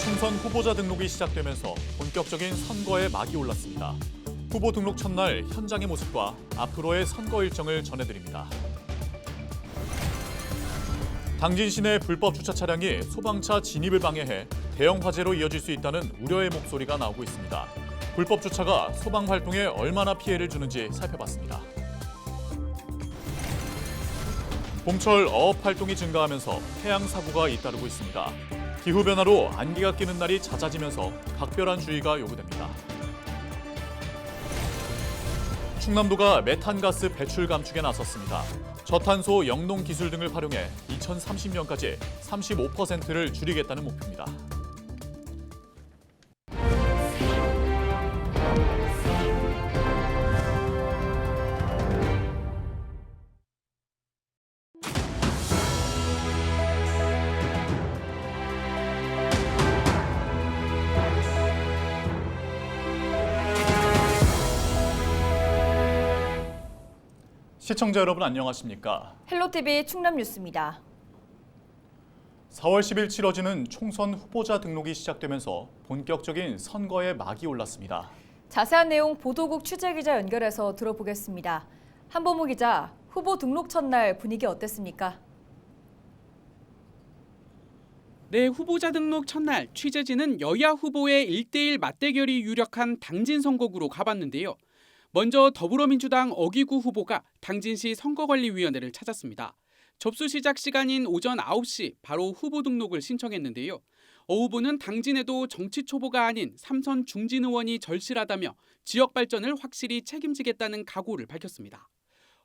총선 후보자 등록이 시작되면서 본격적인 선거에 막이 올랐습니다. 후보 등록 첫날 현장의 모습과 앞으로의 선거 일정을 전해드립니다. 당진 시내 불법 주차 차량이 소방차 진입을 방해해 대형 화재로 이어질 수 있다는 우려의 목소리가 나오고 있습니다. 불법 주차가 소방 활동에 얼마나 피해를 주는지 살펴봤습니다. 봄철 어업 활동이 증가하면서 해양 사고가 잇따르고 있습니다. 기후변화로 안개가 끼는 날이 잦아지면서 각별한 주의가 요구됩니다. 충남도가 메탄가스 배출 감축에 나섰습니다. 저탄소 영농 기술 등을 활용해 2030년까지 35%를 줄이겠다는 목표입니다. 시청자 여러분 안녕하십니까? 헬로티비 충남 뉴스입니다. 4월 10일 치러지는 총선 후보자 등록이 시작되면서 본격적인 선거에 막이 올랐습니다. 자세한 내용 보도국 취재기자 연결해서 들어보겠습니다. 한보무 기자, 후보 등록 첫날 분위기 어땠습니까? 네, 후보자 등록 첫날 취재진은 여야 후보의 1대1 맞대결이 유력한 당진 선거구로 가봤는데요. 먼저 더불어민주당 어기구 후보가 당진시 선거관리위원회를 찾았습니다. 접수 시작 시간인 오전 9시 바로 후보 등록을 신청했는데요. 어 후보는 당진에도 정치 초보가 아닌 삼선 중진 의원이 절실하다며 지역 발전을 확실히 책임지겠다는 각오를 밝혔습니다.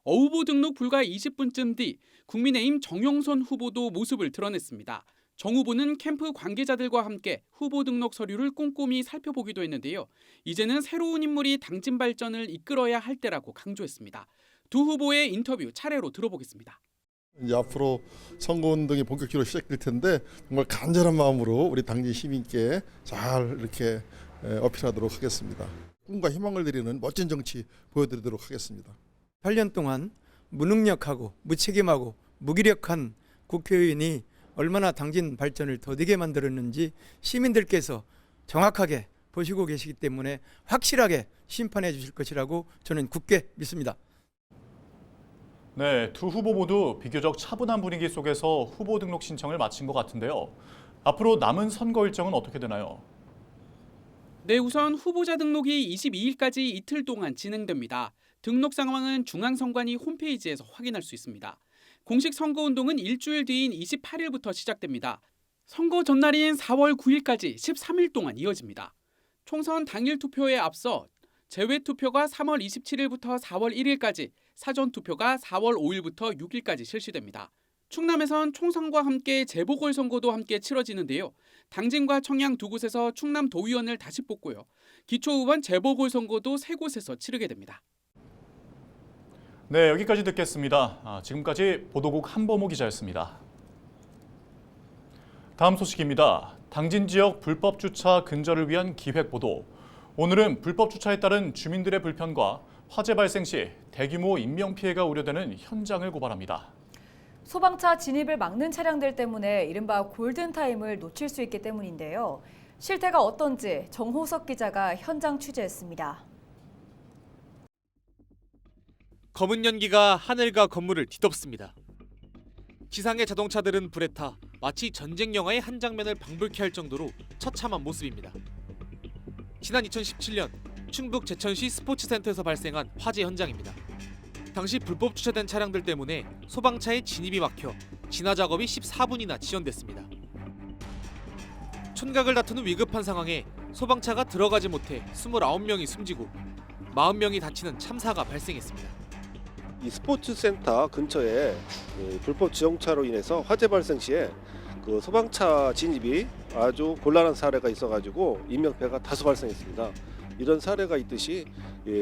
어 후보 등록 불과 20분쯤 뒤 국민의힘 정용선 후보도 모습을 드러냈습니다. 정 후보는 캠프 관계자들과 함께 후보 등록 서류를 꼼꼼히 살펴보기도 했는데요. 이제는 새로운 인물이 당진 발전을 이끌어야 할 때라고 강조했습니다. 두 후보의 인터뷰 차례로 들어보겠습니다. 이제 앞으로 선거운동이 본격적으로 시작될 텐데 정말 간절한 마음으로 우리 당진 시민께 잘 이렇게 어필하도록 하겠습니다. 꿈과 희망을 드리는 멋진 정치 보여드리도록 하겠습니다. 8년 동안 무능력하고 무책임하고 무기력한 국회의원이 얼마나 당진 발전을 더디게 만들었는지 시민들께서 정확하게 보시고 계시기 때문에 확실하게 심판해 주실 것이라고 저는 굳게 믿습니다. 네, 두 후보 모두 비교적 차분한 분위기 속에서 후보 등록 신청을 마친 것 같은데요. 앞으로 남은 선거 일정은 어떻게 되나요? 네, 우선 후보자 등록이 22일까지 이틀 동안 진행됩니다. 등록 상황은 중앙선관위 홈페이지에서 확인할 수 있습니다. 공식 선거운동은 일주일 뒤인 28일부터 시작됩니다. 선거 전날인 4월 9일까지 13일 동안 이어집니다. 총선 당일 투표에 앞서 제외투표가 3월 27일부터 4월 1일까지, 사전투표가 4월 5일부터 6일까지 실시됩니다. 충남에선 총선과 함께 재보궐선거도 함께 치러지는데요. 당진과 청양 두 곳에서 충남 도의원을 다시 뽑고요. 기초의원 재보궐선거도 세 곳에서 치르게 됩니다. 네, 여기까지 듣겠습니다. 지금까지 보도국 한보무 기자였습니다. 다음 소식입니다. 당진 지역 불법 주차 근절을 위한 기획 보도. 오늘은 불법 주차에 따른 주민들의 불편과 화재 발생 시 대규모 인명피해가 우려되는 현장을 고발합니다. 소방차 진입을 막는 차량들 때문에 이른바 골든타임을 놓칠 수 있기 때문인데요. 실태가 어떤지 정호석 기자가 현장 취재했습니다. 검은 연기가 하늘과 건물을 뒤덮습니다. 지상의 자동차들은 불에 타 마치 전쟁 영화의 한 장면을 방불케 할 정도로 처참한 모습입니다. 지난 2017년 충북 제천시 스포츠센터에서 발생한 화재 현장입니다. 당시 불법 주차된 차량들 때문에 소방차의 진입이 막혀 진화 작업이 14분이나 지연됐습니다. 촌각을 다투는 위급한 상황에 소방차가 들어가지 못해 29명이 숨지고 40명이 다치는 참사가 발생했습니다. 이 스포츠센터 근처에 불법 지정차로 인해서 화재 발생 시에 그 소방차 진입이 아주 곤란한 사례가 있어가지고 인명피해가 다수 발생했습니다. 이런 사례가 있듯이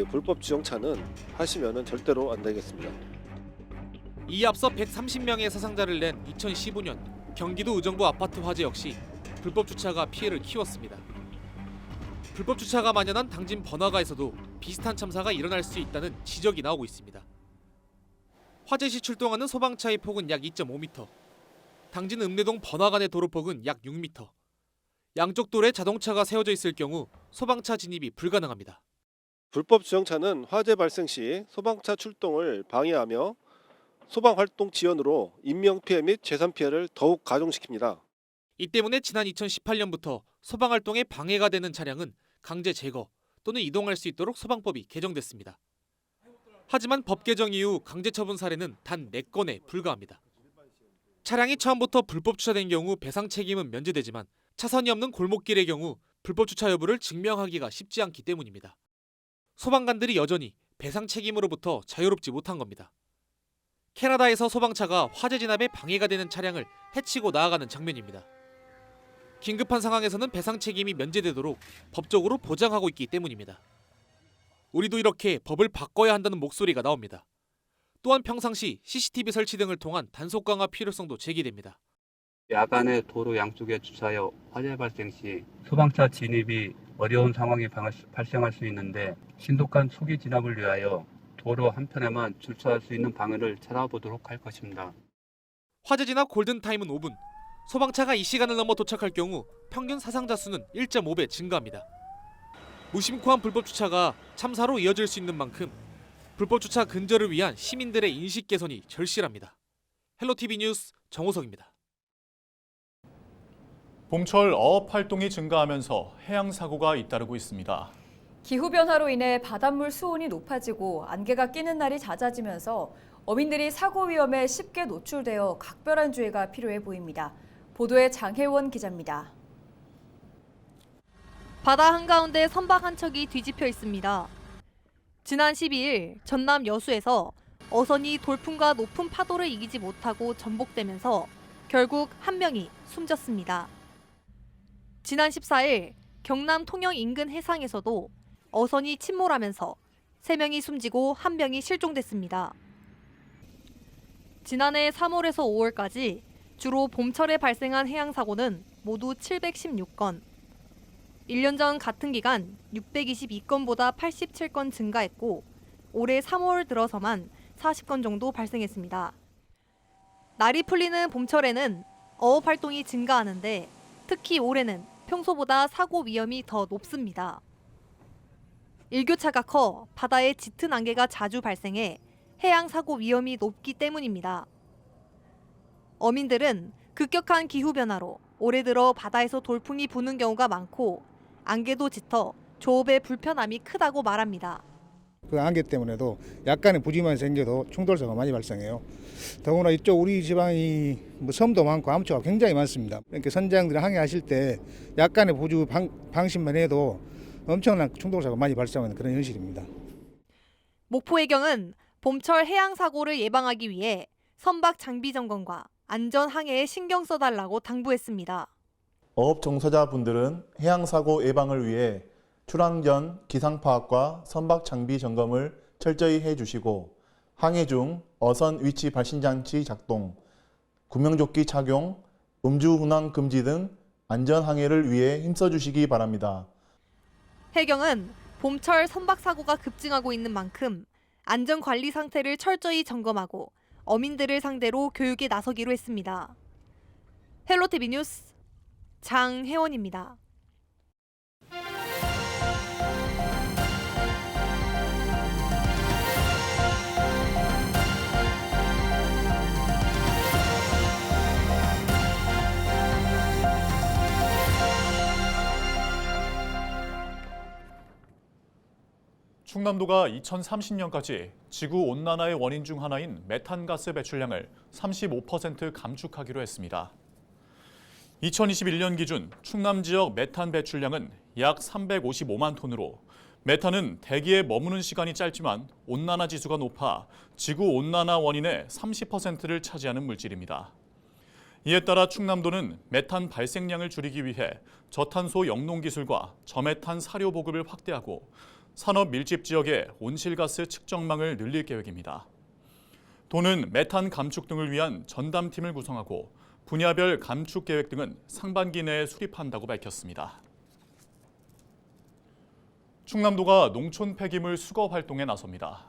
불법 지정차는 하시면은 절대로 안 되겠습니다. 이에 앞서 130명의 사상자를 낸 2015년 경기도 의정부 아파트 화재 역시 불법 주차가 피해를 키웠습니다. 불법 주차가 만연한 당진 번화가에서도 비슷한 참사가 일어날 수 있다는 지적이 나오고 있습니다. 화재 시 출동하는 소방차의 폭은 약 2.5m. 당진 읍내동 번화간의 도로폭은 약 6m. 양쪽 도로에 자동차가 세워져 있을 경우 소방차 진입이 불가능합니다. 불법 주정차는 화재 발생 시 소방차 출동을 방해하며 소방활동 지연으로 인명피해 및 재산피해를 더욱 가중시킵니다. 이 때문에 지난 2018년부터 소방활동에 방해가 되는 차량은 강제 제거 또는 이동할 수 있도록 소방법이 개정됐습니다. 하지만 법 개정 이후 강제 처분 사례는 단 4건에 불과합니다. 차량이 처음부터 불법 주차된 경우 배상 책임은 면제되지만 차선이 없는 골목길의 경우 불법 주차 여부를 증명하기가 쉽지 않기 때문입니다. 소방관들이 여전히 배상 책임으로부터 자유롭지 못한 겁니다. 캐나다에서 소방차가 화재 진압에 방해가 되는 차량을 해치고 나아가는 장면입니다. 긴급한 상황에서는 배상 책임이 면제되도록 법적으로 보장하고 있기 때문입니다. 우리도 이렇게 법을 바꿔야 한다는 목소리가 나옵니다. 또한 평상시 CCTV 설치 등을 통한 단속 강화 필요성도 제기됩니다. 야간에 도로 양쪽에 주차하여 화재 발생 시 소방차 진입이 어려운 상황이 발생할 수 있는데 신속한 초기 진압을 위하여 도로 한편에만 주차할 수 있는 방안을 찾아보도록 할 것입니다. 화재 진압 골든타임은 5분. 소방차가 이 시간을 넘어 도착할 경우 평균 사상자 수는 1.5배 증가합니다. 무심코한 불법 주차가 참사로 이어질 수 있는 만큼 불법 주차 근절을 위한 시민들의 인식 개선이 절실합니다. 헬로티비 뉴스 정호석입니다. 봄철 어업 활동이 증가하면서 해양 사고가 잇따르고 있습니다. 기후변화로 인해 바닷물 수온이 높아지고 안개가 끼는 날이 잦아지면서 어민들이 사고 위험에 쉽게 노출되어 각별한 주의가 필요해 보입니다. 보도에 장혜원 기자입니다. 바다 한가운데 선박 한 척이 뒤집혀 있습니다. 지난 12일 전남 여수에서 어선이 돌풍과 높은 파도를 이기지 못하고 전복되면서 결국 한 명이 숨졌습니다. 지난 14일 경남 통영 인근 해상에서도 어선이 침몰하면서 3명이 숨지고 1명이 실종됐습니다. 지난해 3월에서 5월까지 주로 봄철에 발생한 해양 사고는 모두 716건. 1년 전 같은 기간 622건보다 87건 증가했고 올해 3월 들어서만 40건 정도 발생했습니다. 날이 풀리는 봄철에는 어업 활동이 증가하는데 특히 올해는 평소보다 사고 위험이 더 높습니다. 일교차가 커 바다에 짙은 안개가 자주 발생해 해양 사고 위험이 높기 때문입니다. 어민들은 급격한 기후변화로 올해 들어 바다에서 돌풍이 부는 경우가 많고 안개도 짙어 조업에 불편함이 크다고 말합니다. 그 안개 때문에도 약간의 부지만 생겨도 충돌사가 많이 발생해요. 더구나 이쪽 우리 지방이 섬도 많고 암초가 굉장히 많습니다. 그러니까 선장들이 항해하실 때 약간의 부주 방심만 해도 엄청난 충돌사가 많이 발생하는 그런 현실입니다. 목포해경은 봄철 해양 사고를 예방하기 위해 선박 장비 점검과 안전 항해에 신경 써달라고 당부했습니다. 어업 종사자분들은 해양 사고 예방을 위해 출항 전 기상 파악과 선박 장비 점검을 철저히 해주시고 항해 중 어선 위치 발신 장치 작동, 구명조끼 착용, 음주 운항 금지 등 안전 항해를 위해 힘써주시기 바랍니다. 해경은 봄철 선박 사고가 급증하고 있는 만큼 안전 관리 상태를 철저히 점검하고 어민들을 상대로 교육에 나서기로 했습니다. 헬로티비 뉴스 장혜원입니다. 충남도가 2030년까지 지구 온난화의 원인 중 하나인 메탄가스 배출량을 35% 감축하기로 했습니다. 2021년 기준 충남 지역 메탄 배출량은 약 355만 톤으로 메탄은 대기에 머무는 시간이 짧지만 온난화 지수가 높아 지구 온난화 원인의 30%를 차지하는 물질입니다. 이에 따라 충남도는 메탄 발생량을 줄이기 위해 저탄소 영농 기술과 저메탄 사료 보급을 확대하고 산업 밀집 지역의 온실가스 측정망을 늘릴 계획입니다. 도는 메탄 감축 등을 위한 전담팀을 구성하고 분야별 감축 계획 등은 상반기 내에 수립한다고 밝혔습니다. 충남도가 농촌 폐기물 수거 활동에 나섭니다.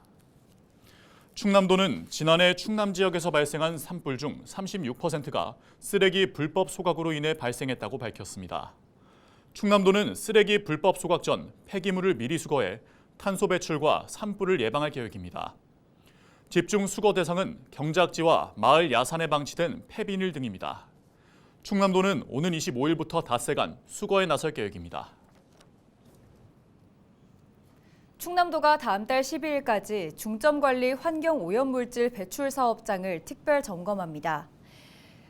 충남도는 지난해 충남 지역에서 발생한 산불 중 36%가 쓰레기 불법 소각으로 인해 발생했다고 밝혔습니다. 충남도는 쓰레기 불법 소각 전 폐기물을 미리 수거해 탄소 배출과 산불을 예방할 계획입니다. 집중 수거 대상은 경작지와 마을 야산에 방치된 폐비닐 등입니다. 충남도는 오는 25일부터 닷새간 수거에 나설 계획입니다. 충남도가 다음 달 12일까지 중점관리 환경오염물질 배출 사업장을 특별 점검합니다.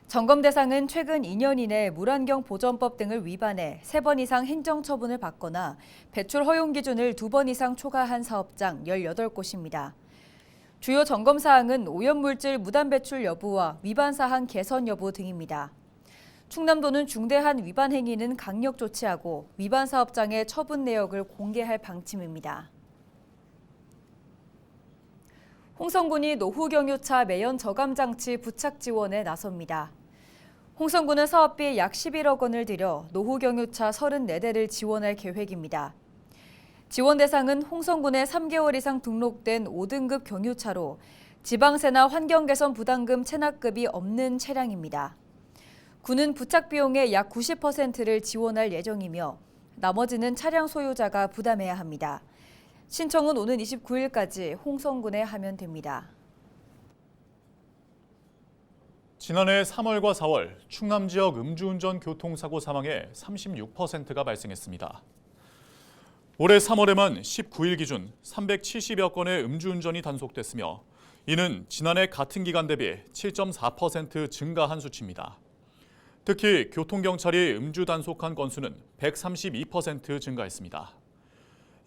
점검 대상은 최근 2년 이내 물환경보전법 등을 위반해 3번 이상 행정처분을 받거나 배출 허용 기준을 2번 이상 초과한 사업장 18곳입니다. 주요 점검 사항은 오염물질 무단 배출 여부와 위반 사항 개선 여부 등입니다. 충남도는 중대한 위반 행위는 강력 조치하고 위반 사업장의 처분 내역을 공개할 방침입니다. 홍성군이 노후경유차 매연 저감 장치 부착 지원에 나섭니다. 홍성군은 사업비 약 11억 원을 들여 노후경유차 34대를 지원할 계획입니다. 지원 대상은 홍성군에 3개월 이상 등록된 5등급 경유차로 지방세나 환경개선 부담금 체납급이 없는 차량입니다. 군은 부착 비용의 약 90%를 지원할 예정이며 나머지는 차량 소유자가 부담해야 합니다. 신청은 오는 29일까지 홍성군에 하면 됩니다. 지난해 3월과 4월 충남 지역 음주운전 교통사고 사망의 36%가 발생했습니다. 올해 3월에만 19일 기준 370여 건의 음주운전이 단속됐으며 이는 지난해 같은 기간 대비 7.4% 증가한 수치입니다. 특히 교통경찰이 음주 단속한 건수는 132% 증가했습니다.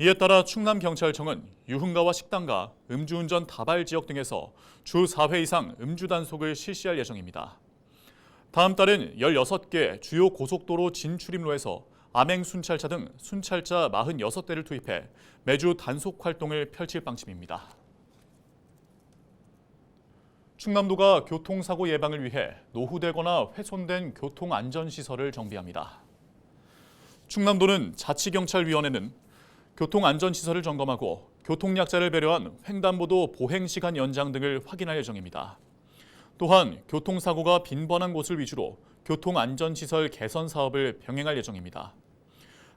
이에 따라 충남경찰청은 유흥가와 식당가, 음주운전 다발 지역 등에서 주 4회 이상 음주 단속을 실시할 예정입니다. 다음 달엔 16개 주요 고속도로 진출입로에서 암행 순찰차 등 순찰자 46대를 투입해 매주 단속 활동을 펼칠 방침입니다. 충남도가 교통사고 예방을 위해 노후되거나 훼손된 교통안전시설을 정비합니다. 충남도는 자치경찰위원회는 교통안전시설을 점검하고 교통약자를 배려한 횡단보도 보행시간 연장 등을 확인할 예정입니다. 또한 교통사고가 빈번한 곳을 위주로 교통안전시설 개선 사업을 병행할 예정입니다.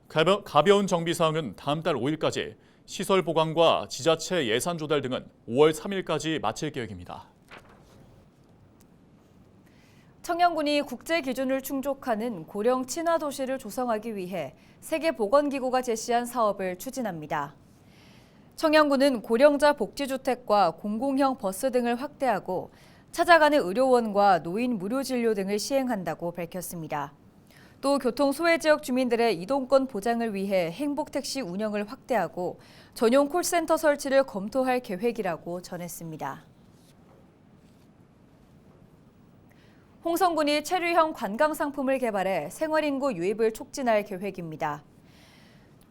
가벼운 정비사항은 다음 달 5일까지, 시설 보강과 지자체 예산 조달 등은 5월 3일까지 마칠 계획입니다. 청양군이 국제 기준을 충족하는 고령 친화 도시를 조성하기 위해 세계보건기구가 제시한 사업을 추진합니다. 청양군은 고령자 복지주택과 공공형 버스 등을 확대하고 찾아가는 의료원과 노인 무료 진료 등을 시행한다고 밝혔습니다. 또 교통 소외 지역 주민들의 이동권 보장을 위해 행복택시 운영을 확대하고 전용 콜센터 설치를 검토할 계획이라고 전했습니다. 홍성군이 체류형 관광상품을 개발해 생활인구 유입을 촉진할 계획입니다.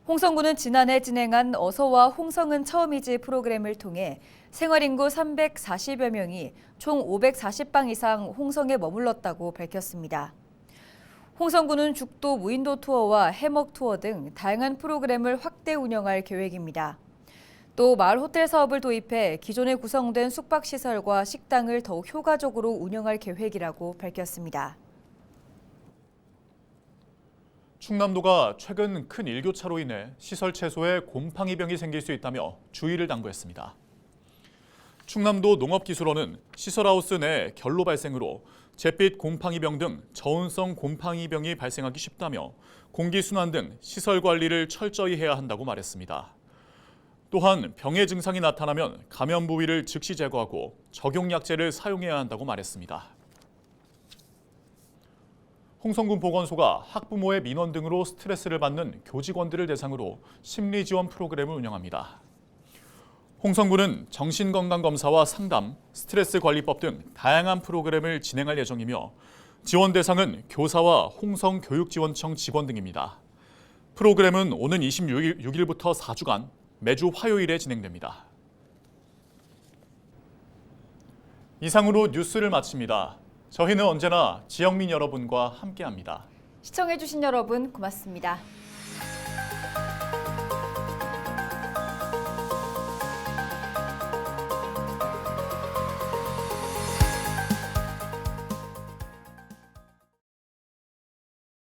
홍성군은 지난해 진행한 어서와 홍성은 처음이지 프로그램을 통해 생활인구 340여 명이 총 540방 이상 홍성에 머물렀다고 밝혔습니다. 홍성군은 죽도 무인도 투어와 해먹 투어 등 다양한 프로그램을 확대 운영할 계획입니다. 또 마을 호텔 사업을 도입해 기존에 구성된 숙박시설과 식당을 더욱 효과적으로 운영할 계획이라고 밝혔습니다. 충남도가 최근 큰 일교차로 인해 시설 채소에 곰팡이병이 생길 수 있다며 주의를 당부했습니다. 충남도 농업기술원은 시설하우스 내 결로 발생으로 잿빛 곰팡이병 등 저온성 곰팡이병이 발생하기 쉽다며 공기순환 등 시설 관리를 철저히 해야 한다고 말했습니다. 또한 병의 증상이 나타나면 감염 부위를 즉시 제거하고 적용약제를 사용해야 한다고 말했습니다. 홍성군 보건소가 학부모의 민원 등으로 스트레스를 받는 교직원들을 대상으로 심리지원 프로그램을 운영합니다. 홍성군은 정신건강검사와 상담, 스트레스 관리법 등 다양한 프로그램을 진행할 예정이며 지원 대상은 교사와 홍성교육지원청 직원 등입니다. 프로그램은 오는 26일부터 4주간 매주 화요일에 진행됩니다. 이상으로 뉴스를 마칩니다. 저희는 언제나 지역민 여러분과 함께합니다. 시청해주신 여러분 고맙습니다.